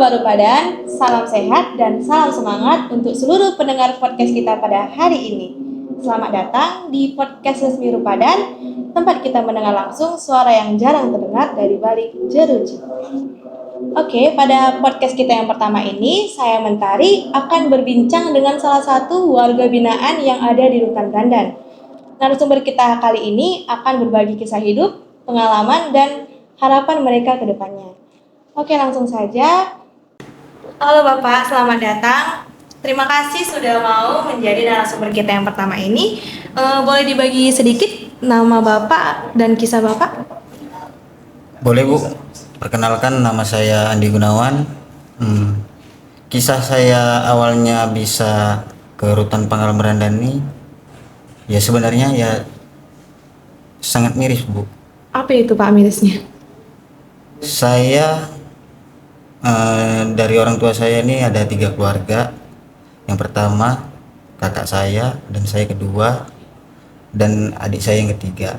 Sobat Rupadan, salam sehat dan salam semangat untuk seluruh pendengar podcast kita pada hari ini. Selamat datang di podcast resmi Rupadan, tempat kita mendengar langsung suara yang jarang terdengar dari balik jeruji. Oke, pada podcast kita yang pertama ini, saya Mentari akan berbincang dengan salah satu warga binaan yang ada di Rutan Brandan. Narasumber kita kali ini akan berbagi kisah hidup, pengalaman, dan harapan mereka ke depannya. Oke, langsung saja. Halo Bapak, selamat datang. Terima kasih sudah mau menjadi narasumber kita yang pertama ini. Boleh dibagi sedikit nama Bapak dan kisah Bapak? Boleh Bu, perkenalkan nama saya Andi Gunawan. Kisah saya awalnya bisa ke Rutan Pangkalan Brandan ini, ya sebenarnya ya sangat miris Bu. Apa itu Pak mirisnya? Saya dari orang tua saya ini ada 3 keluarga. Yang pertama kakak saya dan saya kedua, dan adik saya yang ketiga.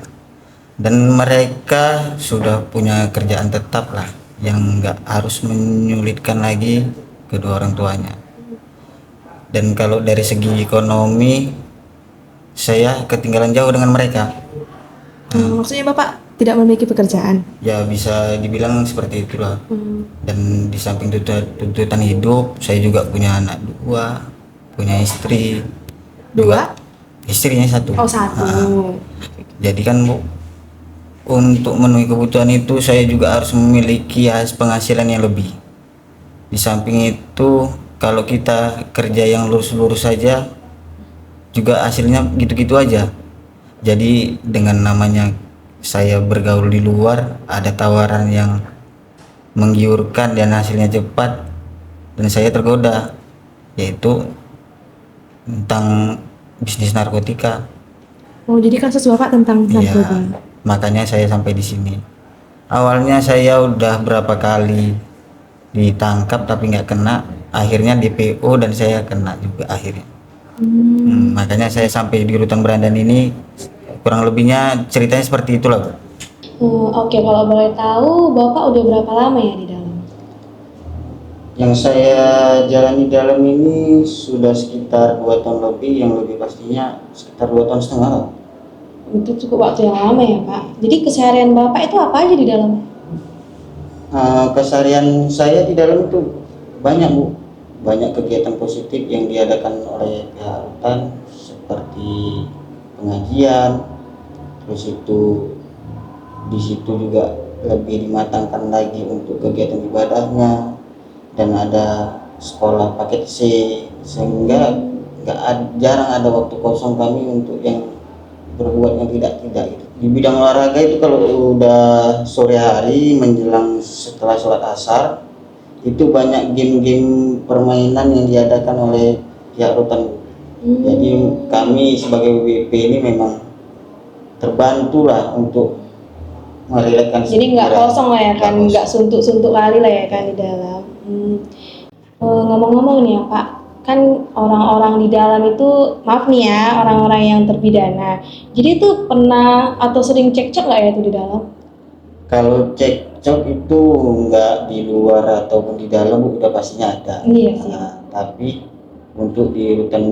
Dan mereka sudah punya kerjaan tetap lah, yang nggak harus menyulitkan lagi kedua orang tuanya. Dan kalau dari segi ekonomi, saya ketinggalan jauh dengan mereka. Maksudnya Bapak tidak memiliki pekerjaan? Ya bisa dibilang seperti itulah. Dan di samping tuntutan hidup, saya juga punya anak 2, punya istri 2? juga, istrinya 1. Oh 1. Jadi kan Bu, untuk memenuhi kebutuhan itu saya juga harus memiliki penghasilan yang lebih. Di samping itu, kalau kita kerja yang lurus-lurus saja juga hasilnya gitu-gitu aja. Jadi dengan namanya saya bergaul di luar, ada tawaran yang menggiurkan dan hasilnya cepat, dan saya tergoda, yaitu tentang bisnis narkotika. Oh, jadi kasus Bapak tentang narkoba? Iya, makanya saya sampai di sini. Awalnya saya udah berapa kali ditangkap tapi nggak kena, akhirnya DPO dan saya kena juga akhirnya. Makanya saya sampai di Rutan Brandan ini, kurang lebihnya ceritanya seperti itulah Bu. Oke, kalau boleh tahu Bapak udah berapa lama ya di dalam? Yang saya jalani dalam ini sudah sekitar 2 tahun lebih, yang lebih pastinya sekitar 2,5 tahun lah. Itu cukup waktu yang lama ya Pak. Jadi keseharian Bapak itu apa aja di dalam? Keseharian saya di dalam itu banyak Bu, banyak kegiatan positif yang diadakan oleh pihak rutan, seperti pengajian, terus itu di situ juga lebih dimatangkan lagi untuk kegiatan ibadahnya, dan ada sekolah paket C, sehingga jarang ada waktu kosong kami untuk yang berbuat yang tidak gitu. Di bidang olahraga itu kalau udah sore hari menjelang setelah sholat asar, itu banyak game-game permainan yang diadakan oleh pihak rutan. Jadi kami sebagai WP ini memang terbantu lah untuk merilekskan. Jadi nggak kosong lah ya kan, nggak suntuk-suntuk kali lah ya kan di dalam. Ngomong-ngomong nih ya Pak, kan orang-orang di dalam itu, maaf nih ya, orang-orang yang terpidana. Jadi itu pernah atau sering cekcok nggak ya itu di dalam? Kalau cekcok itu nggak di luar ataupun di dalam udah pastinya ada. Iya sih. Tapi untuk di Rutan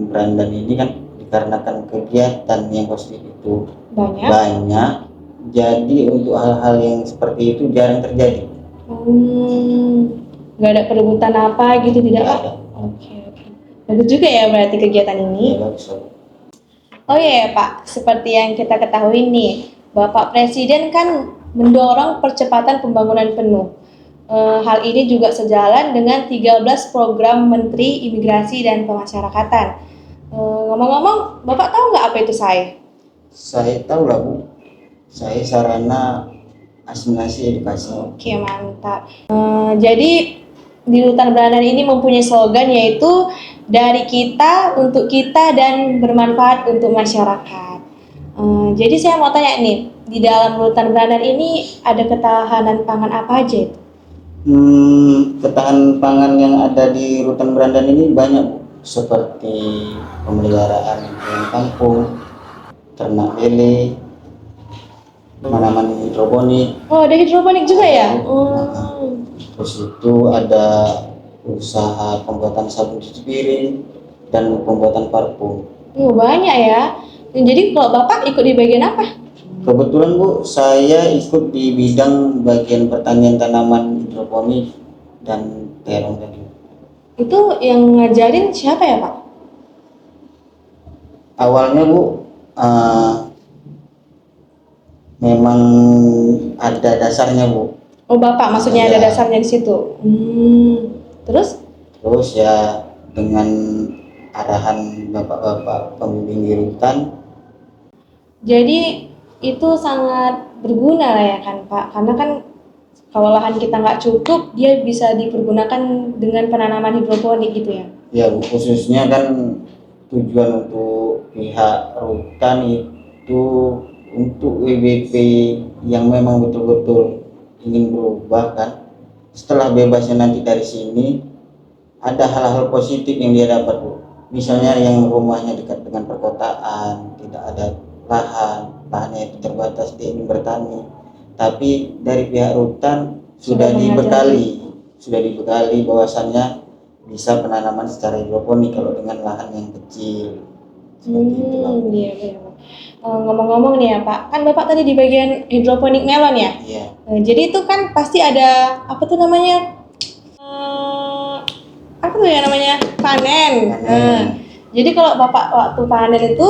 Brandan ini kan dikarenakan kegiatan yang positif itu banyak, jadi untuk hal-hal yang seperti itu jarang terjadi. Nggak ada perebutan apa gitu, tidak Pak? Ada. Oke. Bagus juga ya berarti kegiatan ini. Ya, bagus. Oh iya ya Pak, seperti yang kita ketahui nih, Bapak Presiden kan mendorong percepatan pembangunan penuh. Hal ini juga sejalan dengan 13 program Menteri Imigrasi dan Pemasyarakatan. Ngomong-ngomong, Bapak tahu nggak apa itu SAE? Saya tahu lah Bu, SAE sarana asimilasi edukasi. Oke, mantap. Jadi di Rutan Brandan ini mempunyai slogan, yaitu dari kita, untuk kita, dan bermanfaat untuk masyarakat. Jadi saya mau tanya nih, di dalam Rutan Brandan ini ada ketahanan pangan apa aja itu? Ketahanan pangan yang ada di Rutan Brandan ini banyak Bu, seperti pemeliharaan ayam kampung, ternak lele, tanaman hidroponik. Oh, ada hidroponik juga ya? Terus itu ada usaha pembuatan sabun cuci piring dan pembuatan parfum. Oh, banyak ya. Jadi kalau Bapak ikut di bagian apa? Kebetulan Bu, saya ikut di bidang bagian pertanian tanaman hidroponik dan terong tadi. Itu yang ngajarin siapa ya, Pak? Awalnya Bu, eh, memang ada dasarnya Bu. Oh, Bapak maksudnya ada Iya. dasarnya di situ. Terus? Terus ya dengan arahan bapak-bapak pembimbing di rutan, Jadi itu sangat berguna lah ya kan, Pak? Karena kan kalau lahan kita nggak cukup, dia bisa dipergunakan dengan penanaman hidroponik gitu ya. ya Bu, khususnya kan tujuan untuk pihak rutan itu untuk WBP yang memang betul-betul ingin berubah kan. Setelah bebasnya nanti dari sini, ada hal-hal positif yang dia dapat Bu. Misalnya yang rumahnya dekat dengan perkotaan, tidak ada lahannya itu terbatas, dia ingin bertani. Tapi dari pihak rutan sudah dibekali bahwasannya bisa penanaman secara hidroponik kalau dengan lahan yang kecil. Seperti itu Pak. Iya, iya. Ngomong-ngomong nih ya Pak, kan Bapak tadi di bagian hidroponik melon ya? Iya. Jadi itu kan pasti ada apa tuh namanya? Apa tuh ya namanya? Panen. Jadi kalau Bapak waktu panen itu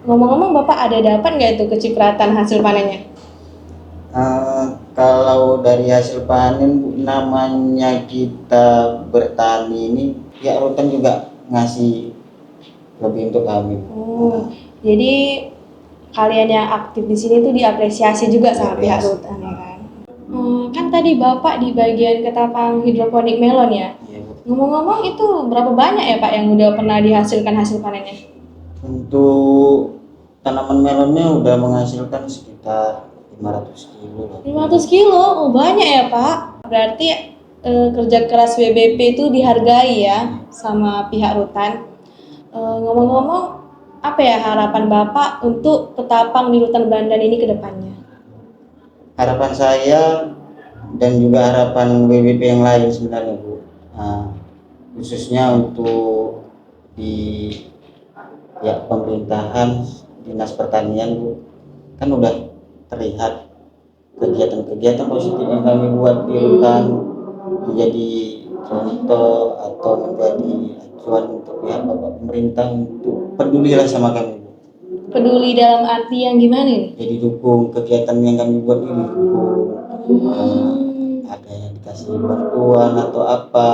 ngomong-ngomong Bapak ada dapat nggak itu kecipratan hasil panennya? Kalau dari hasil panen Bu, namanya kita bertani ini pihak rutan juga ngasih lebih untuk kami. Jadi kalian yang aktif di sini tuh diapresiasi juga sama pihak rutan ya kan? Kan tadi Bapak di bagian ketapang hidroponik melon ya? Iya, Bu. Ngomong-ngomong itu berapa banyak ya Pak yang udah pernah dihasilkan hasil panennya? Untuk tanaman melonnya udah menghasilkan sekitar 500 kilo lah. 500 kilo, oh banyak ya Pak. Berarti kerja keras WBP itu dihargai ya sama pihak rutan. Ngomong-ngomong, apa ya harapan Bapak untuk petapang di Rutan Brandan ini ke depannya? Harapan saya dan juga harapan WBP yang lain sebenarnya Bu, khususnya untuk di pemerintahan dinas pertanian Bu, kan udah terlihat kegiatan-kegiatan positif yang kami buat di rutan menjadi contoh atau menjadi acuan untuk pihak bapak pemerintah untuk pedulilah sama kami Bu. Peduli dalam arti yang gimana nih? Jadi dukung kegiatan yang kami buat ini, ada yang dikasih bantuan atau apa,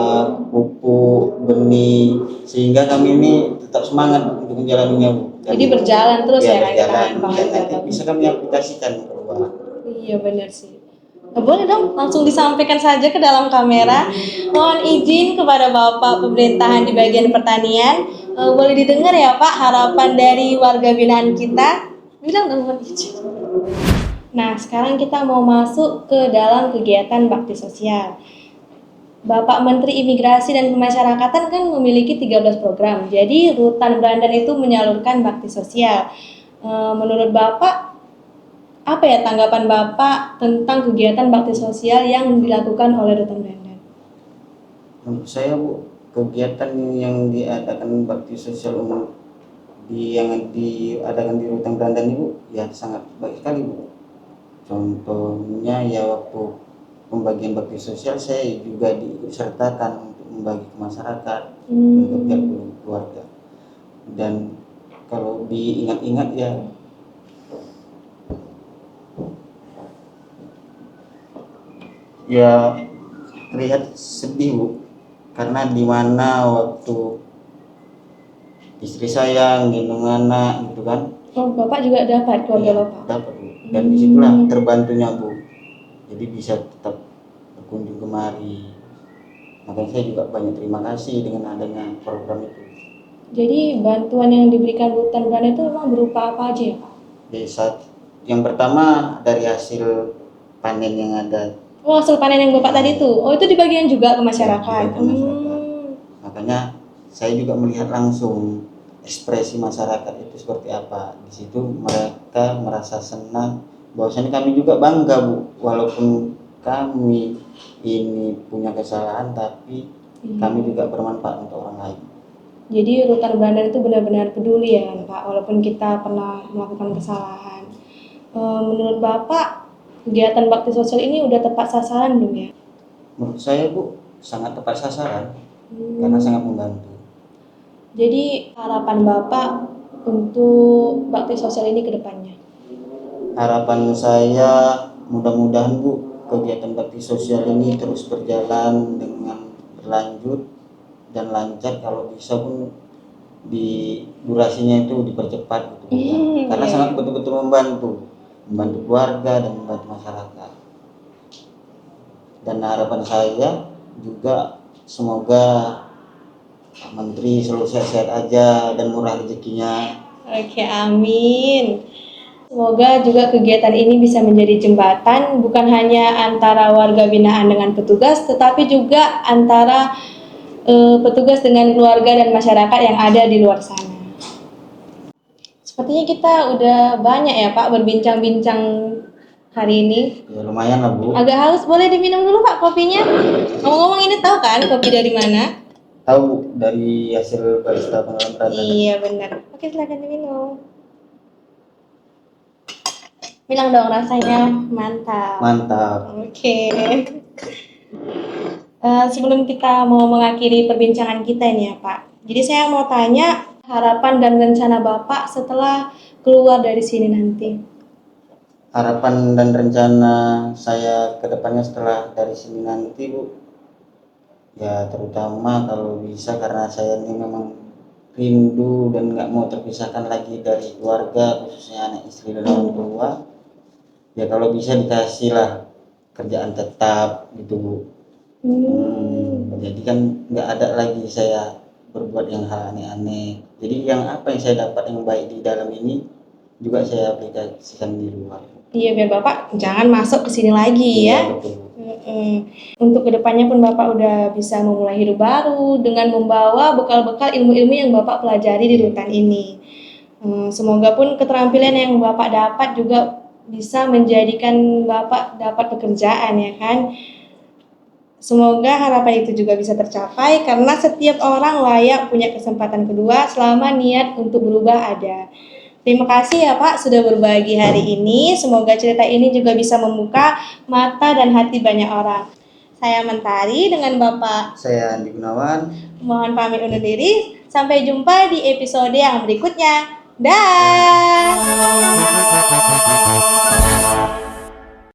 pupuk, benih, sehingga kami ini tetap semangat untuk menjalaninya Bu. Jadi berjalan terus ya berjalan, kan? dan nanti bisa kami aplikasikan keluar. Iya benar sih. Boleh dong langsung disampaikan saja ke dalam kamera. Mohon izin kepada Bapak pemerintahan di bagian pertanian. Boleh didengar ya Pak harapan dari warga binaan kita? Bilang dong mohon izin. Nah sekarang kita mau masuk ke dalam kegiatan bakti sosial. Bapak Menteri Imigrasi dan Pemasyarakatan kan memiliki 13 program. Jadi Rutan Brandan itu menyalurkan bakti sosial. Menurut Bapak apa ya tanggapan Bapak tentang kegiatan bakti sosial yang dilakukan oleh Rutan Brandan? Menurut saya Bu, kegiatan yang diadakan bakti sosial umum yang diadakan di Rutan Brandan ini Bu, ya sangat baik sekali Bu. Contohnya ya waktu pembagian bakti sosial saya juga diikutsertakan untuk membagi ke masyarakat dan ke pihak keluarga. Dan kalau diingat-ingat ya terlihat sedih Bu, karena di mana waktu istri saya gendong anak gitu kan. Oh, Bapak juga dapat keluarga Bapak? Dapat Bu, dan disitulah terbantunya Bu, jadi bisa tetap berkunjung kemari. Makanya saya juga banyak terima kasih dengan adanya program itu. Jadi bantuan yang diberikan Rutan Brandan itu memang berupa apa aja ya Pak? Yang pertama dari hasil panen yang ada. Oh, hasil panen yang Bapak tadi itu. Oh, itu dibagian juga ke masyarakat. Ya, masyarakat. Makanya saya juga melihat langsung ekspresi masyarakat itu seperti apa. Di situ mereka merasa senang bahwasanya kami juga bangga Bu, walaupun kami ini punya kesalahan, tapi kami juga bermanfaat untuk orang lain. Jadi Rutan Brandan itu benar-benar peduli ya kan Pak, walaupun kita pernah melakukan kesalahan. Menurut Bapak, kegiatan bakti sosial ini udah tepat sasaran belum ya? Menurut saya Bu, sangat tepat sasaran karena sangat membantu. Jadi harapan Bapak untuk bakti sosial ini ke depannya? Harapan saya mudah-mudahan Bu, kegiatan bakti sosial ini terus berjalan dengan berlanjut dan lancar, kalau bisa pun di durasinya itu dipercepat gitu ya. Karena sangat betul-betul membantu keluarga dan membantu masyarakat. Dan harapan saya juga semoga Pak Menteri selalu sehat-sehat aja dan murah rezekinya. Oke, amin. Semoga juga kegiatan ini bisa menjadi jembatan bukan hanya antara warga binaan dengan petugas, tetapi juga antara petugas dengan keluarga dan masyarakat yang ada di luar sana. Sepertinya kita udah banyak ya Pak berbincang-bincang hari ini. Ya lumayan lah Bu. Agak haus, boleh diminum dulu Pak kopinya? Ngomong-ngomong ini tahu kan kopi dari mana? Tahu Bu, dari hasil barista pengelola Brandan. Iya benar. Oke, silakan diminum. Bilang dong rasanya mantap. Mantap. Oke. Sebelum kita mau mengakhiri perbincangan kita ini ya Pak, jadi saya mau tanya harapan dan rencana Bapak setelah keluar dari sini nanti. Harapan dan rencana saya ke depannya setelah dari sini nanti Bu, ya terutama kalau bisa, karena saya ini memang rindu dan nggak mau terpisahkan lagi dari keluarga, khususnya anak istri dan orang tua. Ya kalau bisa dikasih lah kerjaan tetap gitu Bu. Jadi kan nggak ada lagi saya berbuat yang hal aneh-aneh. Jadi yang apa yang saya dapat yang baik di dalam ini juga saya aplikasikan di luar. Iya, biar Bapak jangan masuk ke sini lagi ya. Betul. Untuk kedepannya pun Bapak udah bisa memulai hidup baru dengan membawa bekal-bekal ilmu-ilmu yang Bapak pelajari di rutan ini. Semoga pun keterampilan yang Bapak dapat juga bisa menjadikan Bapak dapat pekerjaan ya kan. Semoga harapan itu juga bisa tercapai karena setiap orang layak punya kesempatan kedua selama niat untuk berubah ada. Terima kasih ya Pak sudah berbagi hari ini. Semoga cerita ini juga bisa membuka mata dan hati banyak orang. Saya Mentari dengan Bapak. Saya Andi Gunawan. Mohon pamit undur diri. Sampai jumpa di episode yang berikutnya. Dah.